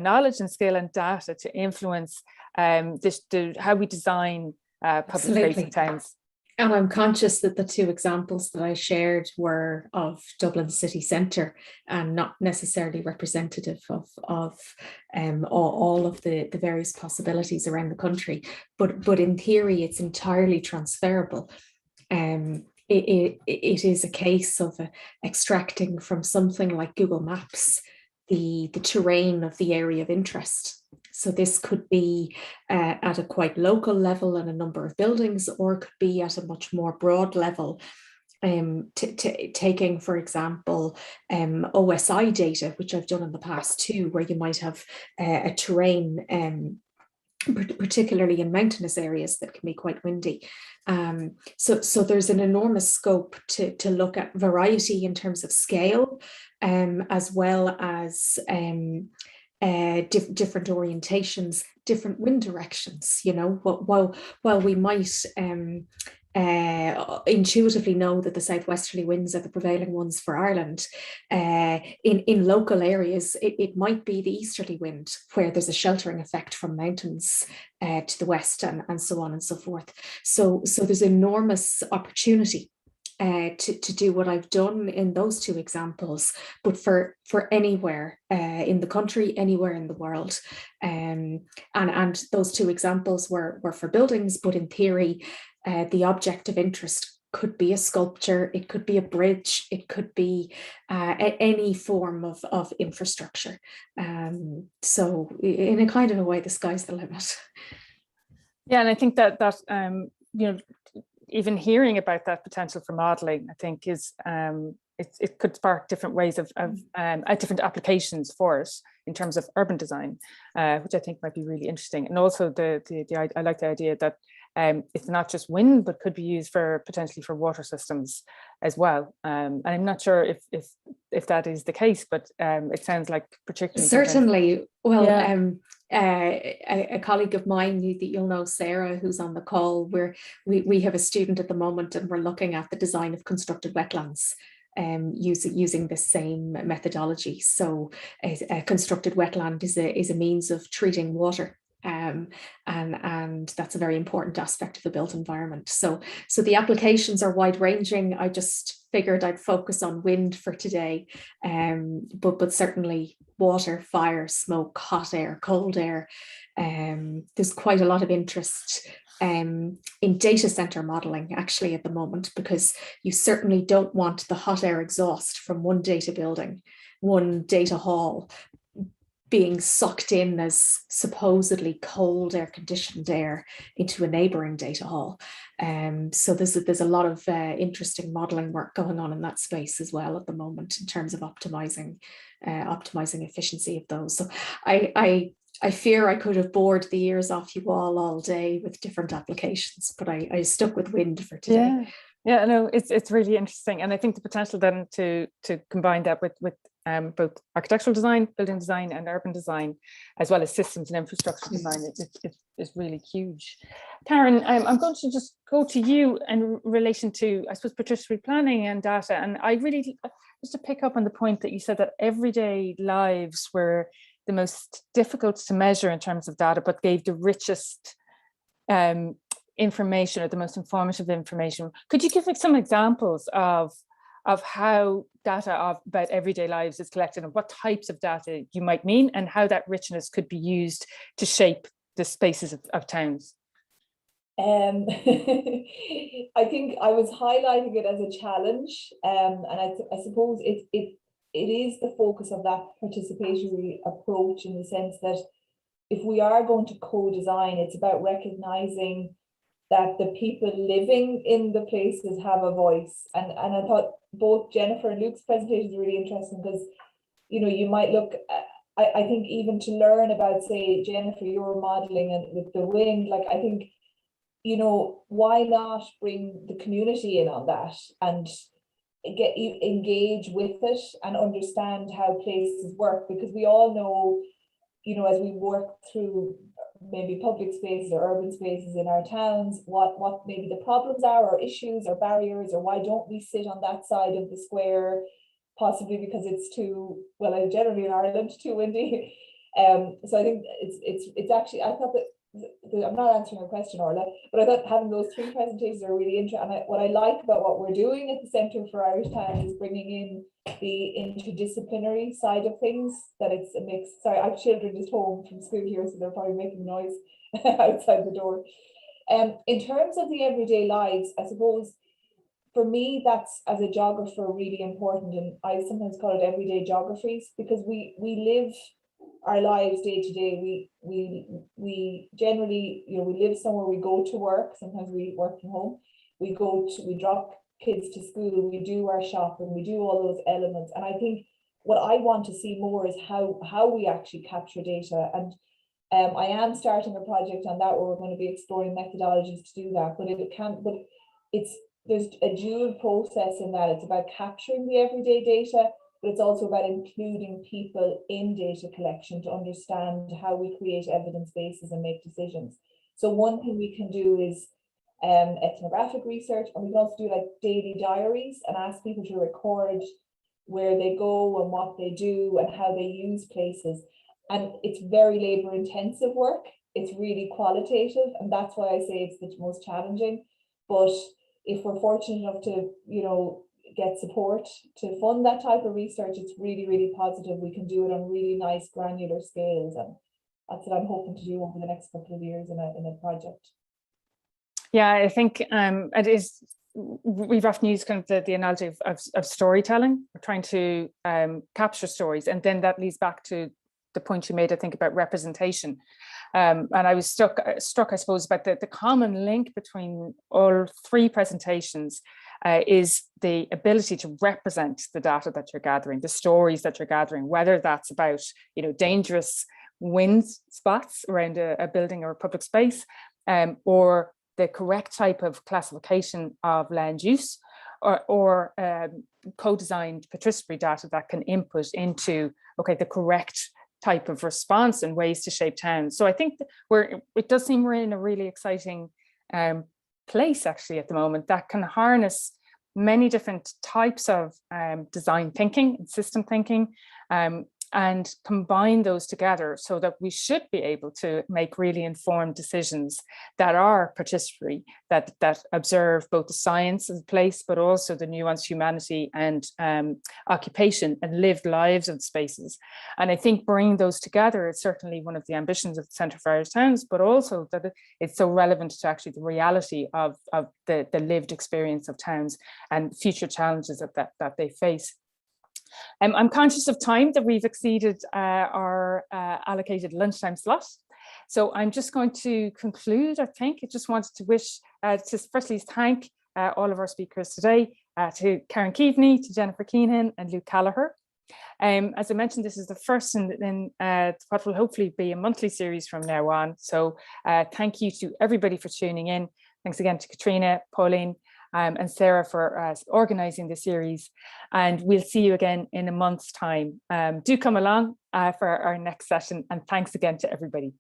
knowledge and skill and data to influence how we design public space in towns. And I'm conscious that the two examples that I shared were of Dublin city centre and not necessarily representative of all of the various possibilities around the country. But in theory, it's entirely transferable. It is a case of extracting from something like Google Maps the terrain of the area of interest. So this could be at a quite local level in a number of buildings, or it could be at a much more broad level, taking, for example, OSI data, which I've done in the past too, where you might have a terrain, particularly in mountainous areas that can be quite windy. So there's an enormous scope to look at variety in terms of scale, as well as different orientations, different wind directions. You know, while we might intuitively know that the southwesterly winds are the prevailing ones for Ireland, in local areas it might be the easterly wind, where there's a sheltering effect from mountains to the west, and so on and so forth. So there's enormous opportunity to do what I've done in those two examples, but for anywhere in the country, anywhere in the world. And those two examples were for buildings, but in theory, the object of interest could be a sculpture, it could be a bridge, it could be any form of infrastructure. So in a kind of a way, the sky's the limit. Yeah, and I think that you know, even hearing about that potential for modelling, I think is it could spark different ways of different applications for it in terms of urban design, which I think might be really interesting. And also I like the idea that it's not just wind, but could be used potentially for water systems as well. And I'm not sure if that is the case, but it sounds like particularly certainly. Well, yeah. A colleague of mine that you'll know, Sarah, who's on the call, where we have a student at the moment, and we're looking at the design of constructed wetlands. Using the same methodology. So a constructed wetland is a means of treating water. And that's a very important aspect of the built environment. So the applications are wide ranging. I just figured I'd focus on wind for today, but certainly water, fire, smoke, hot air, cold air. There's quite a lot of interest in data center modeling actually at the moment, because you certainly don't want the hot air exhaust from one data building, one data hall, being sucked in as supposedly cold air conditioned air into a neighboring data hall. So there's a lot of interesting modeling work going on in that space as well at the moment in terms of optimizing efficiency of those. So I fear I could have bored the ears off you all day with different applications, but I stuck with wind for today. Yeah, no, it's really interesting, and I think the potential then to combine that with both architectural design, building design, and urban design, as well as systems and infrastructure design, is really huge. Karen, I'm going to just go to you in relation to, I suppose, participatory planning and data, and I really just to pick up on the point that you said that everyday lives were the most difficult to measure in terms of data, but gave the richest information, or the most informative information. Could you give some examples of how data about everyday lives is collected, and what types of data you might mean, and how that richness could be used to shape the spaces of towns? I think I was highlighting it as a challenge, and I suppose it is the focus of that participatory approach, in the sense that if we are going to co-design, it's about recognizing that the people living in the places have a voice. And I thought both Jennifer and Luke's presentations were really interesting, because, you know, you might look at, I think even to learn about, say, Jennifer, your modeling and with the wind, like, I think, you know, why not bring the community in on that and engage with it and understand how places work? Because we all know, you know, as we work through maybe public spaces or urban spaces in our towns, what maybe the problems are, or issues or barriers, or why don't we sit on that side of the square, possibly because it's too, well, generally in Ireland, too windy. So I think it's actually, I thought that, I'm not answering your question, Orla, but I thought having those 3 presentations are really interesting. And what I like about what we're doing at the Centre for Irish Towns is bringing in the interdisciplinary side of things, that it's a mix. Sorry, I have children just home from school here, so they're probably making noise outside the door. In terms of the everyday lives, I suppose for me, that's, as a geographer, really important. And I sometimes call it everyday geographies, because we live our lives day to day. We generally, we live somewhere, we go to work, sometimes we work from home, we drop kids to school, we do our shopping, we do all those elements. And I think what I want to see more is how we actually capture data. And I am starting a project on that, where we're going to be exploring methodologies to do that. There's a dual process in that. It's about capturing the everyday data, but it's also about including people in data collection to understand how we create evidence bases and make decisions. So one thing we can do is ethnographic research, and we can also do like daily diaries and ask people to record where they go and what they do and how they use places. And it's very labor intensive work. It's really qualitative, and that's why I say it's the most challenging. But if we're fortunate enough to, get support to fund that type of research, it's really, really positive. We can do it on really nice granular scales, and that's what I'm hoping to do over the next couple of years in a project. Yeah, I think it is. We've often used kind of the analogy of storytelling. We're trying to capture stories, and then that leads back to the point you made, I think, about representation. And I was struck, I suppose, about the common link between all 3 presentations is the ability to represent the data that you're gathering, the stories that you're gathering, whether that's about, dangerous wind spots around a building or a public space, or the correct type of classification of land use, or co-designed participatory data that can input into, the correct type of response and ways to shape towns. So I think it does seem we're in a really exciting place actually at the moment that can harness many different types of design thinking and system thinking, and combine those together so that we should be able to make really informed decisions that are participatory, that observe both the science of the place, but also the nuanced humanity and occupation and lived lives of spaces. And I think bringing those together is certainly one of the ambitions of the Centre for Irish Towns, but also that it's so relevant to actually the reality of the lived experience of towns and future challenges that they face. I'm conscious of time, that we've exceeded our allocated lunchtime slot. So I'm just going to conclude, I think. I just wanted to wish to firstly thank all of our speakers today, to Karen Keaveney, to Jennifer Keenahan and Luke Kelleher. As I mentioned, this is the first in what will hopefully be a monthly series from now on. So thank you to everybody for tuning in. Thanks again to Katrina, Pauline, and Sarah for organising the series. And we'll see you again in a month's time. Do come along for our next session, and thanks again to everybody.